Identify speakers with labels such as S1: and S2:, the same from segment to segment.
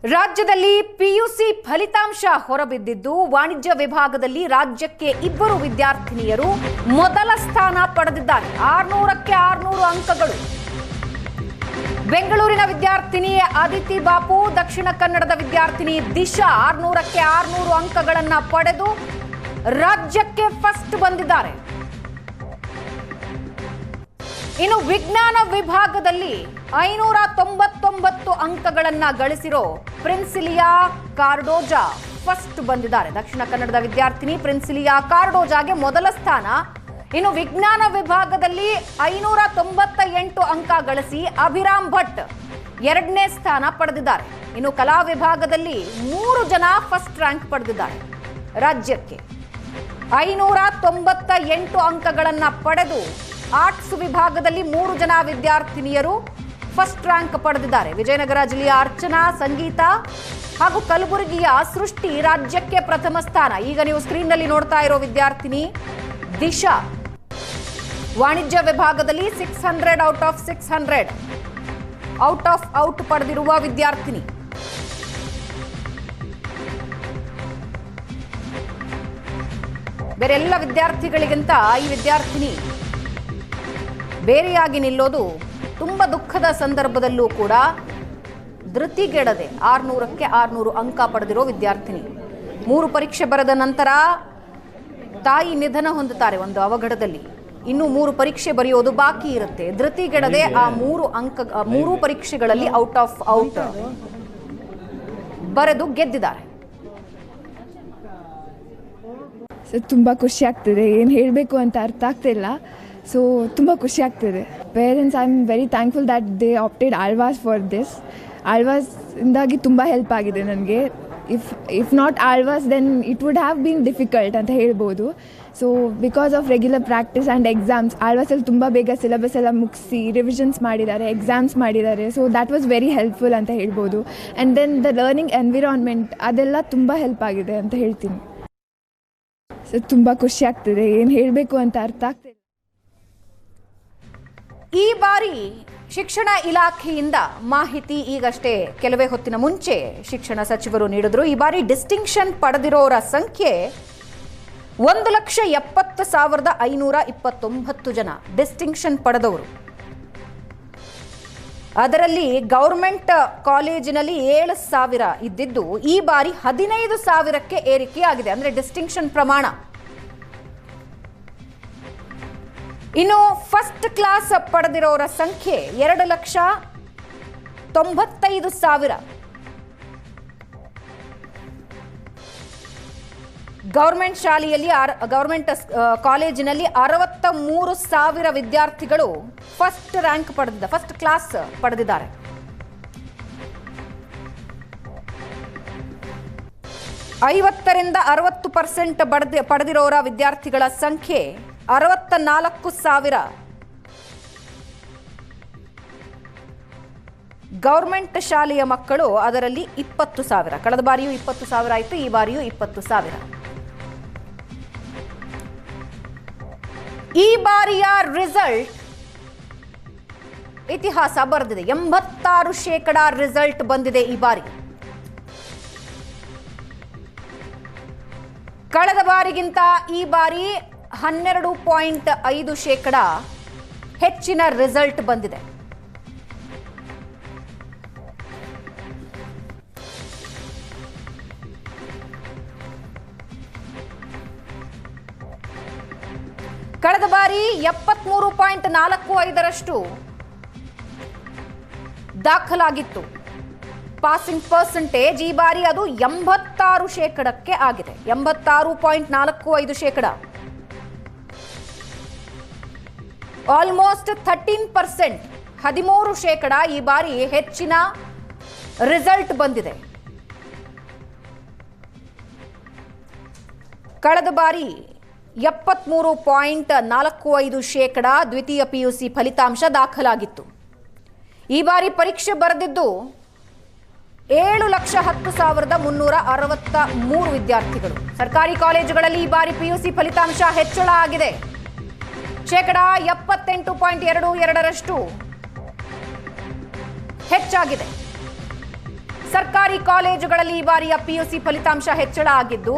S1: ರಾಜ್ಯದಲ್ಲಿ ಪಿಯುಸಿ ಫಲಿತಾಂಶ ಹೊರಬಿದ್ದಿದ್ದು ವಾಣಿಜ್ಯ ವಿಭಾಗದಲ್ಲಿ ರಾಜ್ಯಕ್ಕೆ ಇಬ್ಬರು ವಿದ್ಯಾರ್ಥಿನಿಯರು ಮೊದಲ ಸ್ಥಾನ ಪಡೆದಿದ್ದಾರೆ. 600ಕ್ಕೆ 600 ಅಂಕಗಳು. ಬೆಂಗಳೂರಿನ ವಿದ್ಯಾರ್ಥಿನಿ ಅದಿತಿ ಬಾಪು, ದಕ್ಷಿಣ ಕನ್ನಡದ ವಿದ್ಯಾರ್ಥಿನಿ ದಿಶಾ 600ಕ್ಕೆ 600 ಅಂಕಗಳನ್ನು ಪಡೆದು ರಾಜ್ಯಕ್ಕೆ ಫಸ್ಟ್ ಬಂದಿದ್ದಾರೆ. ಇನ್ನು ವಿಜ್ಞಾನ ವಿಭಾಗದಲ್ಲಿ 599 ಅಂಕಗಳನ್ನ ಗಳಿಸಿರೋ ಪ್ರಿನ್ಸಿಲಿಯಾ ಕಾರ್ಡೋಜಾ ಫಸ್ಟ್ ಬಂದಿದ್ದಾರೆ. ದಕ್ಷಿಣ ಕನ್ನಡದ ವಿದ್ಯಾರ್ಥಿನಿ ಪ್ರಿನ್ಸಿಲಿಯಾ ಕಾರ್ಡೋಜಾಗೆ ಮೊದಲ ಸ್ಥಾನ. ಇನ್ನು ವಿಜ್ಞಾನ ವಿಭಾಗದಲ್ಲಿ 598 ಅಂಕ ಗಳಿಸಿ ಅಭಿರಾಮ್ ಭಟ್ ಎರಡನೇ ಸ್ಥಾನ ಪಡೆದಿದ್ದಾರೆ. ಇನ್ನು ಕಲಾ ವಿಭಾಗದಲ್ಲಿ 3 ಜನ ಫಸ್ಟ್ ರ್ಯಾಂಕ್ ಪಡೆದಿದ್ದಾರೆ. ರಾಜ್ಯಕ್ಕೆ 598 ಅಂಕಗಳನ್ನ ಪಡೆದು ಆರ್ಟ್ಸ್ ವಿಭಾಗದಲ್ಲಿ 3 ಜನ ವಿದ್ಯಾರ್ಥಿನಿಯರು ಫಸ್ಟ್ ರ್ಯಾಂಕ್ ಪಡೆದಿದ್ದಾರೆ. ವಿಜಯನಗರ ಜಿಲ್ಲೆಯ ಅರ್ಚನಾ, ಸಂಗೀತ ಹಾಗೂ ಕಲಬುರಗಿಯ ಸೃಷ್ಟಿ ರಾಜ್ಯಕ್ಕೆ ಪ್ರಥಮ ಸ್ಥಾನ. ಈಗ ನೀವು ಸ್ಕ್ರೀನ್ ನಲ್ಲಿ ನೋಡ್ತಾ ಇರೋ ವಿದ್ಯಾರ್ಥಿನಿ ದಿಶಾ ವಾಣಿಜ್ಯ ವಿಭಾಗದಲ್ಲಿ 600 ಔಟ್ ಆಫ್ 600 ಔಟ್ ಪಡೆದಿರುವ ವಿದ್ಯಾರ್ಥಿನಿ. ಬೇರೆ ಎಲ್ಲ ವಿದ್ಯಾರ್ಥಿಗಳಿಗಿಂತ ಈ ವಿದ್ಯಾರ್ಥಿನಿ ಬೇರೆಯಾಗಿ ನಿಲ್ಲೋದು ತುಂಬ ದುಃಖದ ಸಂದರ್ಭದಲ್ಲೂ ಕೂಡ ಧೃತಿಗೆಡದೆ 600ಕ್ಕೆ 600 ಅಂಕ ಪಡೆದಿರೋ ವಿದ್ಯಾರ್ಥಿನಿ. 3 ಪರೀಕ್ಷೆ ಬರೆದ ನಂತರ ತಾಯಿ ನಿಧನ ಹೊಂದುತ್ತಾರೆ ಒಂದು ಅವಘಡದಲ್ಲಿ. ಇನ್ನು 3 ಪರೀಕ್ಷೆ ಬರೆಯೋದು ಬಾಕಿ ಇರುತ್ತೆ. ಧೃತಿಗೆಡದೆ ಆ 3 ಪರೀಕ್ಷೆಗಳಲ್ಲಿ ಔಟ್ ಬರೆದು ಗೆದ್ದಿದ್ದಾರೆ.
S2: ತುಂಬ ಖುಷಿ ಆಗ್ತಿದೆ. ಏನು ಹೇಳಬೇಕು ಅಂತ ಅರ್ಥ ಆಗ್ತಿಲ್ಲ. ಸೊ ತುಂಬ ಖುಷಿ ಆಗ್ತಿದೆ. Parents, I am very thankful that they opted Alvas for this. ಆಳ್ವಾಸ್ಯಿಂದಾಗಿ ತುಂಬ ಹೆಲ್ಪ್ ಆಗಿದೆ ನನಗೆ. If not Alvas then it would have been difficult ಅಂತ ಹೇಳ್ಬೋದು. So because of regular practice and exams, ಆಳ್ವಾಸಲ್ಲಿ ತುಂಬ ಬೇಗ ಸಿಲೆಬಸ್ ಎಲ್ಲ ಮುಗಿಸಿ ರಿವಿಷನ್ಸ್ ಮಾಡಿದ್ದಾರೆ, ಎಕ್ಸಾಮ್ಸ್ ಮಾಡಿದ್ದಾರೆ. So that was very helpful ಅಂತ ಹೇಳ್ಬೋದು. And then the learning environment ಅದೆಲ್ಲ ತುಂಬ ಹೆಲ್ಪ್ ಆಗಿದೆ ಅಂತ ಹೇಳ್ತೀನಿ. ಸೊ ತುಂಬ ಖುಷಿ ಆಗ್ತಿದೆ. ಏನು ಹೇಳಬೇಕು ಅಂತ ಅರ್ಥ ಆಗ್ತಿದೆ.
S1: ಈ ಬಾರಿ ಶಿಕ್ಷಣ ಇಲಾಖೆಯಿಂದ ಮಾಹಿತಿ ಈಗಷ್ಟೇ ಕೆಲವೇ ಹೊತ್ತಿನ ಮುಂಚೆ ಶಿಕ್ಷಣ ಸಚಿವರು ನೀಡಿದ್ರು. ಈ ಬಾರಿ ಡಿಸ್ಟಿಂಕ್ಷನ್ ಪಡೆದಿರೋರ ಸಂಖ್ಯೆ 1,70,529 ಜನ ಡಿಸ್ಟಿಂಕ್ಷನ್ ಪಡೆದವರು. ಅದರಲ್ಲಿ ಗೌರ್ಮೆಂಟ್ ಕಾಲೇಜಿನಲ್ಲಿ 7,000 ಇದ್ದಿದ್ದು ಈ ಬಾರಿ 15,000ಕ್ಕೆ ಏರಿಕೆಯಾಗಿದೆ. ಅಂದರೆ ಡಿಸ್ಟಿಂಕ್ಷನ್ ಪ್ರಮಾಣ. ಇನ್ನು ಫಸ್ಟ್ ಕ್ಲಾಸ್ ಪಡೆದಿರೋರ ಸಂಖ್ಯೆ 2,95,000. ಗೌರ್ಮೆಂಟ್ ಶಾಲೆಯಲ್ಲಿ ಗೌರ್ಮೆಂಟ್ ಕಾಲೇಜಿನಲ್ಲಿ 63,000 ವಿದ್ಯಾರ್ಥಿಗಳು ಫಸ್ಟ್ ಕ್ಲಾಸ್ ಪಡೆದಿದ್ದಾರೆ. ಐವತ್ತರಿಂದ 60% ಪಡೆದಿರೋರ ವಿದ್ಯಾರ್ಥಿಗಳ ಸಂಖ್ಯೆ 64,000. ಗೌರ್ಮೆಂಟ್ ಶಾಲೆಯ ಮಕ್ಕಳು ಅದರಲ್ಲಿ 20,000. ಕಳೆದ ಬಾರಿಯೂ 20,000 ಆಯಿತು, ಈ ಬಾರಿಯೂ 20,000. ಈ ಬಾರಿಯ ರಿಸಲ್ಟ್ ಇತಿಹಾಸ ಬರೆದಿದೆ. 86% ರಿಸಲ್ಟ್ ಬಂದಿದೆ ಈ ಬಾರಿ. ಕಳೆದ ಬಾರಿಗಿಂತ ಈ ಬಾರಿ 12.5% ಹೆಚ್ಚಿನ ರಿಸಲ್ಟ್ ಬಂದಿದೆ. ಕಳೆದ ಬಾರಿ 73.45% ದಾಖಲಾಗಿತ್ತು ಪಾಸಿಂಗ್ ಪರ್ಸೆಂಟೇಜ್. ಈ ಬಾರಿ ಅದು 86%ಕ್ಕೆ ಆಗಿದೆ. 86.45%. ಆಲ್ಮೋಸ್ಟ್ 13%, 13% ಈ ಬಾರಿ ಹೆಚ್ಚಿನ ರಿಸಲ್ಟ್ ಬಂದಿದೆ. ಕಳೆದ ಬಾರಿ 73.45% ದ್ವಿತೀಯ ಪಿಯುಸಿ ಫಲಿತಾಂಶ ದಾಖಲಾಗಿತ್ತು. ಈ ಬಾರಿ ಪರೀಕ್ಷೆ ಬರೆದಿದ್ದು 7,10,363 ವಿದ್ಯಾರ್ಥಿಗಳು. ಸರ್ಕಾರಿ ಕಾಲೇಜುಗಳಲ್ಲಿ ಈ ಬಾರಿ ಪಿಯುಸಿ ಫಲಿತಾಂಶ ಹೆಚ್ಚಳ ಆಗಿದೆ. 78.22% ಹೆಚ್ಚಾಗಿದೆ. ಸರ್ಕಾರಿ ಕಾಲೇಜುಗಳಲ್ಲಿ ಈ ಬಾರಿಯ ಪಿಯುಸಿ ಫಲಿತಾಂಶ ಹೆಚ್ಚಳ ಆಗಿದ್ದು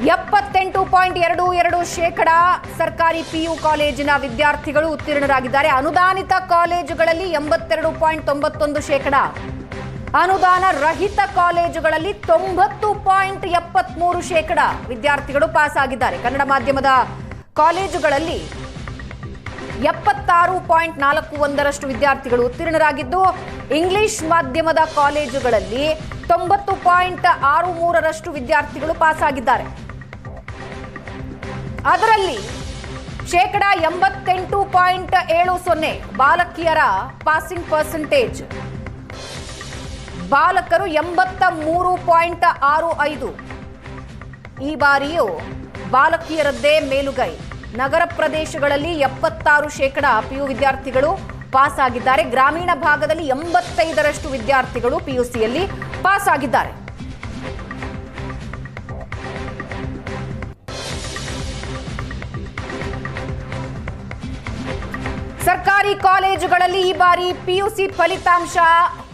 S1: 78.22% ಸರ್ಕಾರಿ ಪಿಯು ಕಾಲೇಜಿನ ವಿದ್ಯಾರ್ಥಿಗಳು ಉತ್ತೀರ್ಣರಾಗಿದ್ದಾರೆ. ಅನುದಾನಿತ ಕಾಲೇಜುಗಳಲ್ಲಿ 82.91%, ಅನುದಾನ ರಹಿತ ಕಾಲೇಜುಗಳಲ್ಲಿ 90.73% ವಿದ್ಯಾರ್ಥಿಗಳು ಪಾಸ್ ಆಗಿದ್ದಾರೆ. ಕನ್ನಡ ಮಾಧ್ಯಮದ ಕಾಲೇಜುಗಳಲ್ಲಿ 76.41% ವಿದ್ಯಾರ್ಥಿಗಳು ಉತ್ತೀರ್ಣರಾಗಿದ್ದು, ಇಂಗ್ಲಿಷ್ ಮಾಧ್ಯಮದ ಕಾಲೇಜುಗಳಲ್ಲಿ 90.63% ವಿದ್ಯಾರ್ಥಿಗಳು ಪಾಸ್ ಆಗಿದ್ದಾರೆ. ಅದರಲ್ಲಿ 88.70% ಬಾಲಕಿಯರ ಪಾಸಿಂಗ್ ಪರ್ಸೆಂಟೇಜ್, ಬಾಲಕರು 83.65. ಈ ಬಾರಿಯೂ ಬಾಲಕಿಯರದ್ದೇ ಮೇಲುಗೈ. ನಗರ ಪ್ರದೇಶಗಳಲ್ಲಿ 76% ಪಿಯು ವಿದ್ಯಾರ್ಥಿಗಳು ಪಾಸ್ ಆಗಿದ್ದಾರೆ. ಗ್ರಾಮೀಣ ಭಾಗದಲ್ಲಿ 85% ವಿದ್ಯಾರ್ಥಿಗಳು ಪಿಯುಸಿಯಲ್ಲಿ ಪಾಸ್ ಆಗಿದ್ದಾರೆ. ಸರ್ಕಾರಿ ಕಾಲೇಜುಗಳಲ್ಲಿ ಈ ಬಾರಿ ಪಿಯುಸಿ ಫಲಿತಾಂಶ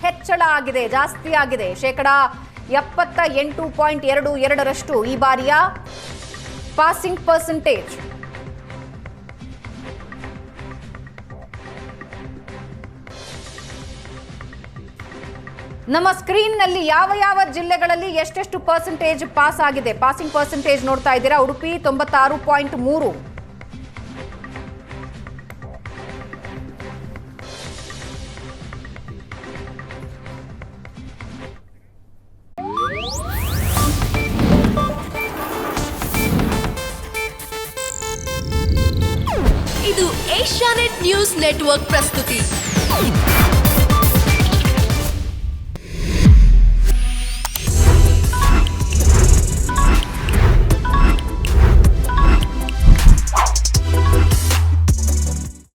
S1: ಹೆಚ್ಚಳ ಆಗಿದೆ, ಜಾಸ್ತಿ ಆಗಿದೆ. 78.22% ಈ ಬಾರಿಯ ಪಾಸಿಂಗ್ ಪರ್ಸೆಂಟೇಜ್. ನಮ್ಮ ಸ್ಕ್ರೀನ್ನಲ್ಲಿ ಯಾವ ಜಿಲ್ಲೆಗಳಲ್ಲಿ ಎಷ್ಟೆಷ್ಟು ಪರ್ಸೆಂಟೇಜ್ ಪಾಸ್ ಆಗಿದೆ, ಪಾಸಿಂಗ್ ಪರ್ಸೆಂಟೇಜ್ ನೋಡ್ತಾ ಇದ್ದೀರಾ. ಉಡುಪಿ 96.3,
S3: ಇದು ಏಷ್ಯಾನೆಟ್ ನ್ಯೂಸ್ ನೆಟ್ವರ್ಕ್ ಪ್ರಸ್ತುತಿ.